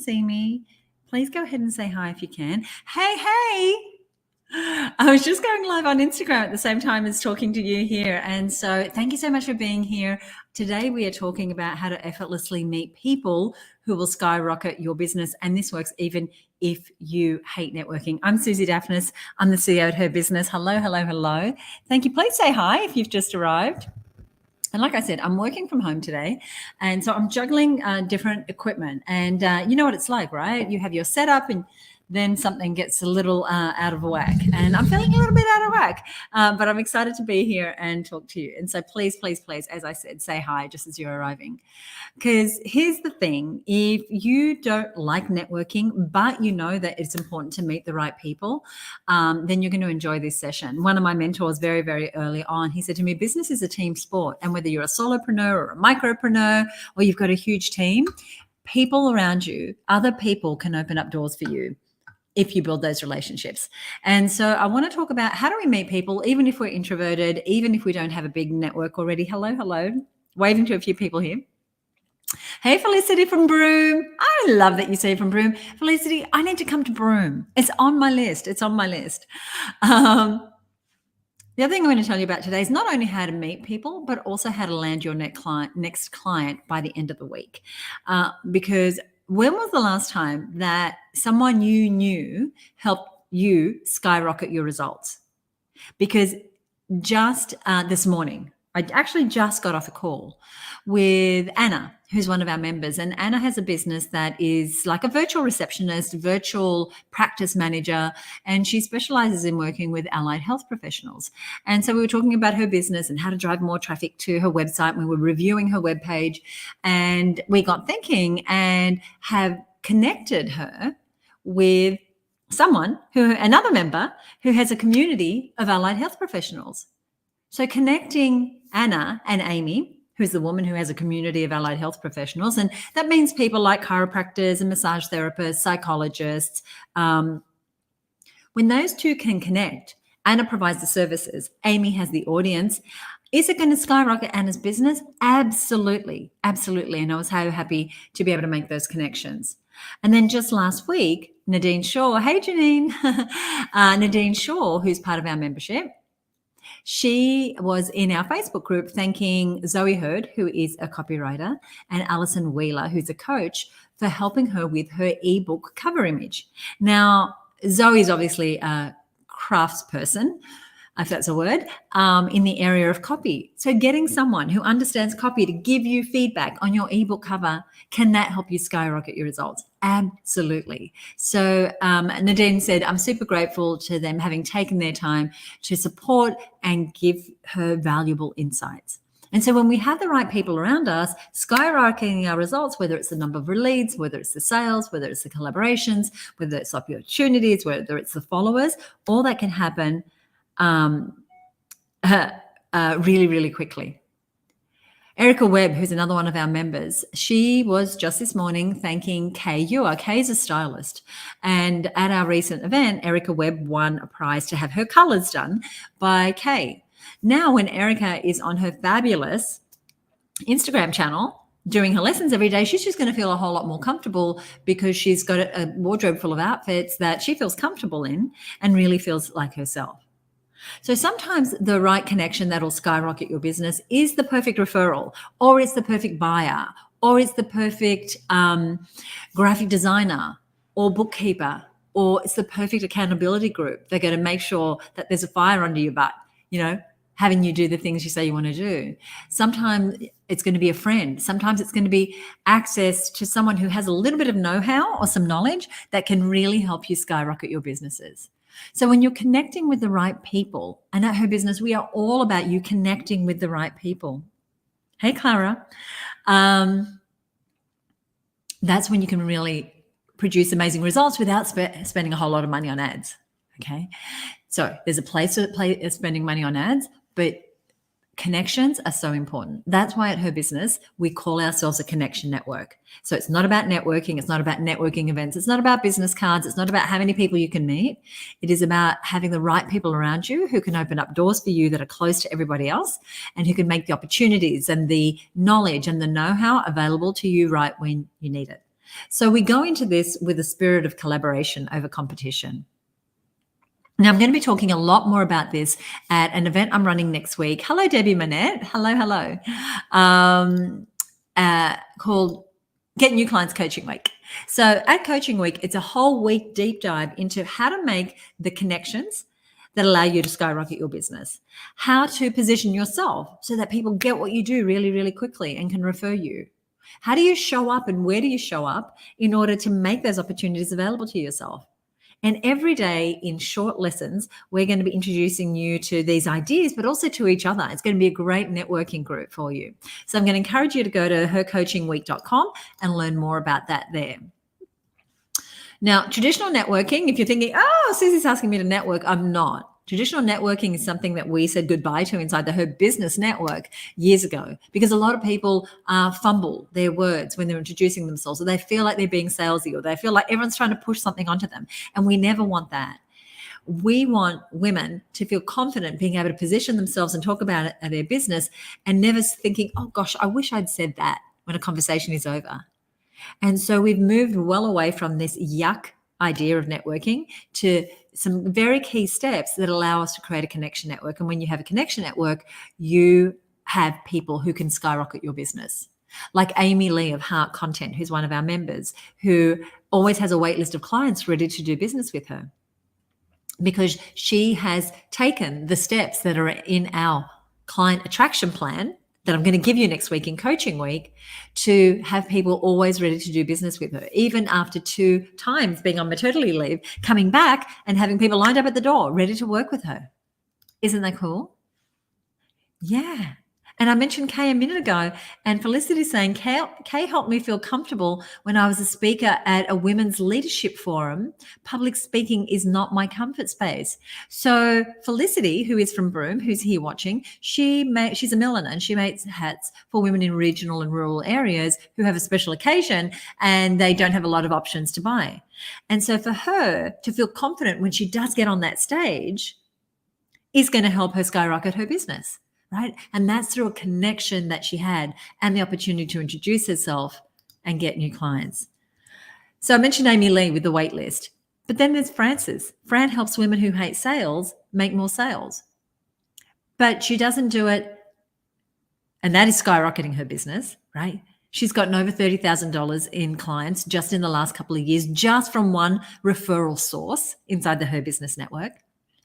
see me, please go ahead and say hi if you can. Hey. I was just going live on Instagram at the same time as talking to you here. And so thank you so much for being here. Today we are talking about how to effortlessly meet people who will skyrocket your business. And this works even if you hate networking. I'm Susie Daphnis. I'm the CEO at Her Business. Hello. Thank you. Please say hi if you've just arrived. And like I said, I'm working from home today. And so I'm juggling different equipment. And you know what it's like, right? You have your setup and then something gets a little out of whack. And I'm feeling a little bit out of whack, but I'm excited to be here and talk to you. And so please, as I said, say hi just as you're arriving. Because here's the thing, if you don't like networking, but you know that it's important to meet the right people, then you're going to enjoy this session. One of my mentors very, very early on, he said to me, business is a team sport. And whether you're a solopreneur or a micropreneur, or you've got a huge team, people around you, other people can open up doors for you if you build those relationships. And so I want to talk about how do we meet people, even if we're introverted, even if we don't have a big network already. Hello. Waving to a few people here. Hey, Felicity from Broome. I love that you say from Broome. Felicity, I need to come to Broome. It's on my list. The other thing I'm going to tell you about today is not only how to meet people, but also how to land your next client by the end of the week. Because when was the last time that someone you knew helped you skyrocket your results? Because just this morning, I actually just got off a call with Anna, who's one of our members. And Anna has a business that is like a virtual receptionist, virtual practice manager, and she specializes in working with allied health professionals. And so we were talking about her business and how to drive more traffic to her website. We were reviewing her webpage, and we got thinking and have connected her with another member who has a community of allied health professionals. So connecting Anna and Amy, who's the woman who has a community of allied health professionals, and that means people like chiropractors and massage therapists, psychologists. When those two can connect, Anna provides the services, Amy has the audience. Is it going to skyrocket Anna's business? Absolutely. And I was so happy to be able to make those connections. And then just last week, Nadine Shaw, hey Janine, Nadine Shaw, who's part of our membership, she was in our Facebook group thanking Zoe Hurd, who is a copywriter, and Alison Wheeler, who's a coach, for helping her with her ebook cover image. Now, Zoe's obviously a crafts person, if that's a word, in the area of copy. So getting someone who understands copy to give you feedback on your ebook cover, can that help you skyrocket your results? Absolutely. So Nadine said, I'm super grateful to them having taken their time to support and give her valuable insights. And so when we have the right people around us, skyrocketing our results, whether it's the number of leads, whether it's the sales, whether it's the collaborations, whether it's opportunities, whether it's the followers, all that can happen really, really quickly. Erica Webb, who's another one of our members, she was just this morning thanking Kay Ewer. Kay is a stylist. And at our recent event, Erica Webb won a prize to have her colors done by Kay. Now, when Erica is on her fabulous Instagram channel doing her lessons every day, she's just going to feel a whole lot more comfortable because she's got a wardrobe full of outfits that she feels comfortable in and really feels like herself. So sometimes the right connection that'll skyrocket your business is the perfect referral, or it's the perfect buyer, or it's the perfect graphic designer or bookkeeper, or it's the perfect accountability group. They're going to make sure that there's a fire under your butt, having you do the things you say you want to do. Sometimes it's going to be a friend. Sometimes it's going to be access to someone who has a little bit of know-how or some knowledge that can really help you skyrocket your businesses. So when you're connecting with the right people, and at Her Business, we are all about you connecting with the right people. Hey, Clara. That's when you can really produce amazing results without spending a whole lot of money on ads. Okay. So there's a place to spending money on ads, but connections are so important. That's why at Her Business, we call ourselves a connection network. So it's not about networking. It's not about networking events. It's not about business cards. It's not about how many people you can meet. It is about having the right people around you who can open up doors for you that are close to everybody else and who can make the opportunities and the knowledge and the know-how available to you right when you need it. So we go into this with a spirit of collaboration over competition. Now, I'm going to be talking a lot more about this at an event I'm running next week. Hello, Debbie Manette. Hello. Called Get New Clients Coaching Week. So at Coaching Week, it's a whole week deep dive into how to make the connections that allow you to skyrocket your business, how to position yourself so that people get what you do really, really quickly and can refer you. How do you show up and where do you show up in order to make those opportunities available to yourself? And every day in short lessons, we're going to be introducing you to these ideas, but also to each other. It's going to be a great networking group for you. So I'm going to encourage you to go to hercoachingweek.com and learn more about that there. Now, traditional networking, if you're thinking, oh, Susie's asking me to network, I'm not. Traditional networking is something that we said goodbye to inside the Her Business Network years ago, because a lot of people fumble their words when they're introducing themselves, or they feel like they're being salesy, or they feel like everyone's trying to push something onto them. And we never want that. We want women to feel confident being able to position themselves and talk about it at their business and never thinking, oh gosh, I wish I'd said that when a conversation is over. And so we've moved well away from this yuck idea of networking to some very key steps that allow us to create a connection network. And when you have a connection network, you have people who can skyrocket your business. Like Amy Lee of Heart Content, who's one of our members, who always has a wait list of clients ready to do business with her because she has taken the steps that are in our client attraction plan that I'm going to give you next week in Coaching Week to have people always ready to do business with her, even after 2 times being on maternity leave, coming back and having people lined up at the door ready to work with her. Isn't that cool? Yeah. And I mentioned Kay a minute ago, and Felicity saying, Kay helped me feel comfortable when I was a speaker at a women's leadership forum. Public speaking is not my comfort space. So Felicity, who is from Broome, who's here watching, she's a milliner and she makes hats for women in regional and rural areas who have a special occasion and they don't have a lot of options to buy. And so for her to feel confident when she does get on that stage is going to help her skyrocket her business. Right? And that's through a connection that she had and the opportunity to introduce herself and get new clients. So I mentioned Amy Lee with the wait list, but then there's Frances. Fran helps women who hate sales make more sales, but she doesn't do it. And that is skyrocketing her business, right? She's gotten over $30,000 in clients just in the last couple of years, just from one referral source inside the Her Business Network.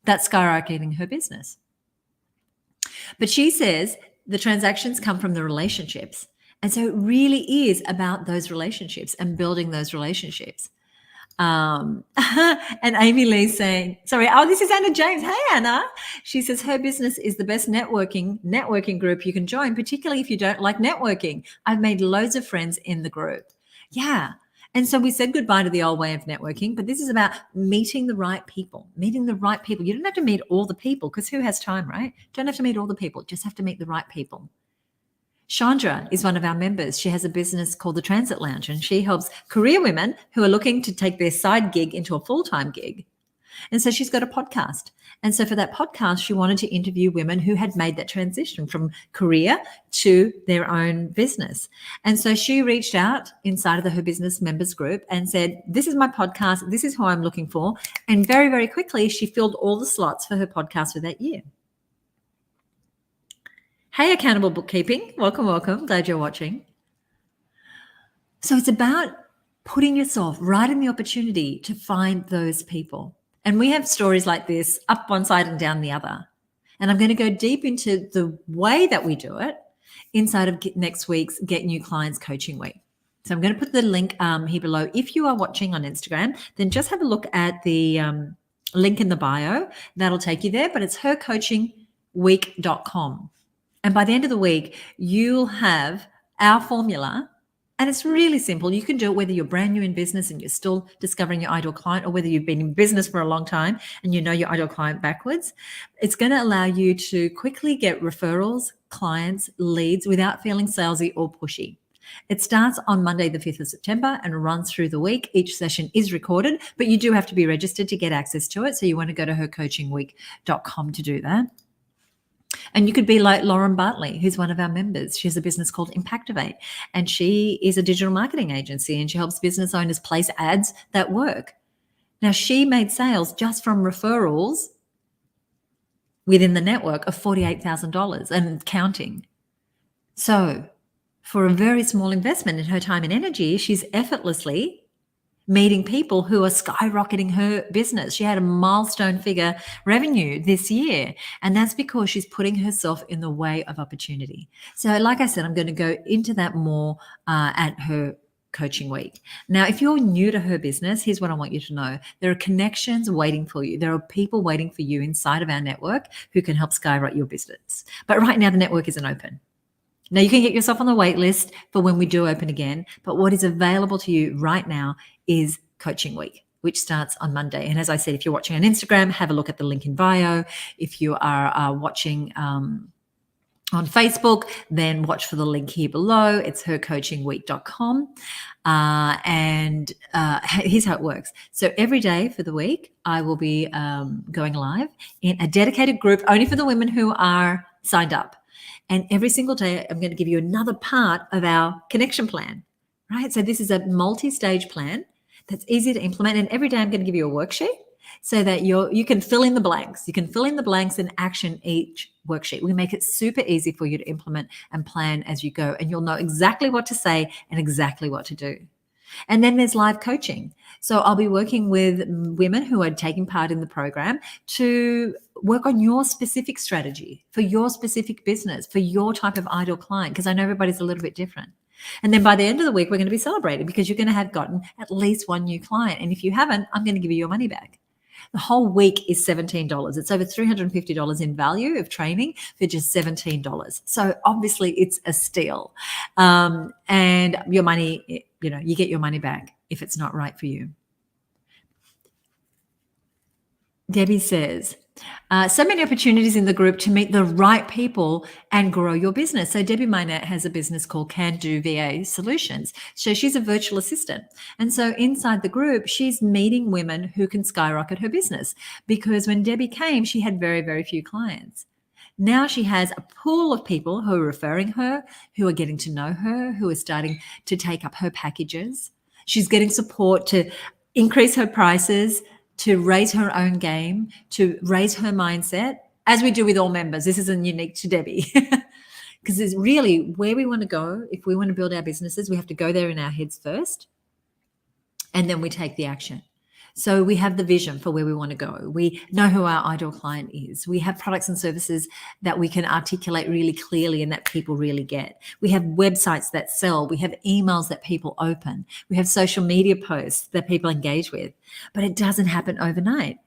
That's skyrocketing her business. But she says the transactions come from the relationships. And so it really is about those relationships and building those relationships. And Amy Lee's saying, this is Anna James. Hey, Anna. She says her business is the best networking group you can join, particularly if you don't like networking. I've made loads of friends in the group. Yeah. And so we said goodbye to the old way of networking, but this is about meeting the right people. You don't have to meet all the people because who has time, right? Don't have to meet all the people, just have to meet the right people. Chandra is one of our members. She has a business called the Transit Lounge, and she helps career women who are looking to take their side gig into a full-time gig. And so she's got a podcast. And so for that podcast, she wanted to interview women who had made that transition from career to their own business. And so she reached out inside of Her Business members group and said, this is my podcast. This is who I'm looking for. And very, very quickly, she filled all the slots for her podcast for that year. Hey, Accountable Bookkeeping. Welcome. Glad you're watching. So it's about putting yourself right in the opportunity to find those people. And we have stories like this up one side and down the other. And I'm going to go deep into the way that we do it inside of next week's Get New Clients Coaching Week. So I'm going to put the link here below. If you are watching on Instagram, then just have a look at the link in the bio. That'll take you there, but it's hercoachingweek.com. And by the end of the week, you'll have our formula. And it's really simple. You can do it whether you're brand new in business and you're still discovering your ideal client, or whether you've been in business for a long time and you know your ideal client backwards. It's going to allow you to quickly get referrals, clients, leads without feeling salesy or pushy. It starts on Monday, the 5th of September and runs through the week. Each session is recorded, but you do have to be registered to get access to it. So you want to go to hercoachingweek.com to do that. And you could be like Lauren Bartley, who's one of our members. She has a business called Impactivate, and she is a digital marketing agency, and she helps business owners place ads that work. Now, she made sales just from referrals within the network of $48,000 and counting. So for a very small investment in her time and energy, she's effortlessly meeting people who are skyrocketing her business. She had a milestone figure revenue this year, and that's because she's putting herself in the way of opportunity. So like I said, I'm going to go into that more at her coaching week. Now, if you're new to her business, here's what I want you to know. There are connections waiting for you. There are people waiting for you inside of our network who can help skyrocket your business. But right now, the network isn't open. Now, you can get yourself on the wait list for when we do open again. But what is available to you right now is Coaching Week, which starts on Monday. And as I said, if you're watching on Instagram, have a look at the link in bio. If you are watching on Facebook, then watch for the link here below. It's hercoachingweek.com. And here's how it works. So every day for the week, I will be going live in a dedicated group only for the women who are signed up. And every single day, I'm going to give you another part of our connection plan, right? So this is a multi-stage plan that's easy to implement. And every day I'm going to give you a worksheet so that you can fill in the blanks. You can fill in the blanks and action each worksheet. We make it super easy for you to implement and plan as you go, and you'll know exactly what to say and exactly what to do. And then there's live coaching. So I'll be working with women who are taking part in the program to work on your specific strategy for your specific business, for your type of ideal client, because I know everybody's a little bit different. And then by the end of the week, we're going to be celebrating because you're going to have gotten at least one new client. And if you haven't, I'm going to give you your money back. The whole week is $17. It's over $350 in value of training for just $17. So obviously it's a steal. And your money, you get your money back if it's not right for you. Debbie says, so many opportunities in the group to meet the right people and grow your business. So Debbie Minette has a business called Can Do VA Solutions. So she's a virtual assistant. And so inside the group, she's meeting women who can skyrocket her business, because when Debbie came, she had very, very few clients. Now she has a pool of people who are referring her, who are getting to know her, who are starting to take up her packages. She's getting support to increase her prices, to raise her own game, to raise her mindset, as we do with all members. This isn't unique to Debbie, because it's really where we want to go. If we want to build our businesses, we have to go there in our heads first, and then we take the action. So we have the vision for where we want to go. We know who our ideal client is. We have products and services that we can articulate really clearly and that people really get. We have websites that sell. We have emails that people open. We have social media posts that people engage with. But it doesn't happen overnight.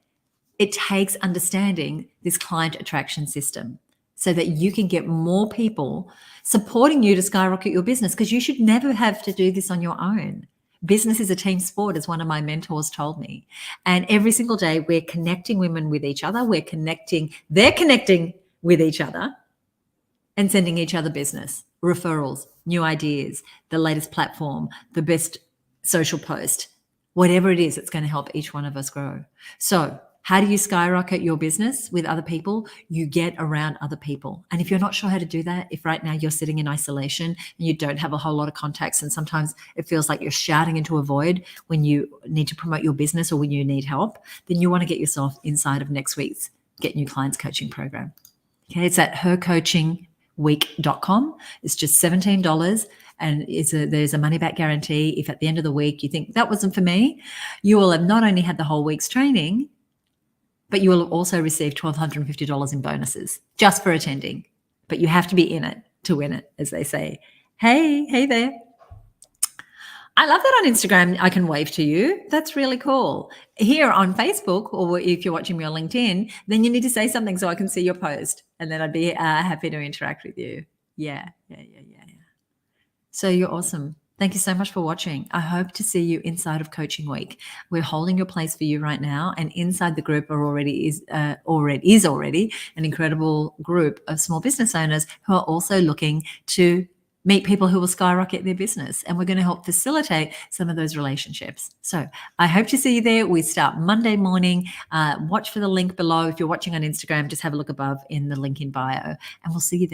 It takes understanding this client attraction system so that you can get more people supporting you to skyrocket your business, because you should never have to do this on your own. Business is a team sport, as one of my mentors told me. And every single day we're connecting women with each other. They're connecting with each other and sending each other business, referrals, new ideas, the latest platform, the best social post, whatever it is that's going to help each one of us grow. So how do you skyrocket your business with other people? You get around other people. And if you're not sure how to do that, if right now you're sitting in isolation and you don't have a whole lot of contacts, and sometimes it feels like you're shouting into a void when you need to promote your business or when you need help, then you want to get yourself inside of next week's Get New Clients coaching program. Okay, it's at hercoachingweek.com. It's just $17. And there's a money back guarantee. If at the end of the week you think that wasn't for me, you will have not only had the whole week's training, but you will also receive $1,250 in bonuses just for attending. But you have to be in it to win it, as they say. Hey there. I love that on Instagram I can wave to you. That's really cool. Here on Facebook, or if you're watching me on LinkedIn, then you need to say something so I can see your post, and then I'd be happy to interact with you. Yeah. So you're awesome. Thank you so much for watching. I hope to see you inside of Coaching Week. We're holding your place for you right now, and inside the group is already an incredible group of small business owners who are also looking to meet people who will skyrocket their business, and we're going to help facilitate some of those relationships. So I hope to see you there. We start Monday morning. Watch for the link below. If you're watching on Instagram, just have a look above in the link in bio, and we'll see you there.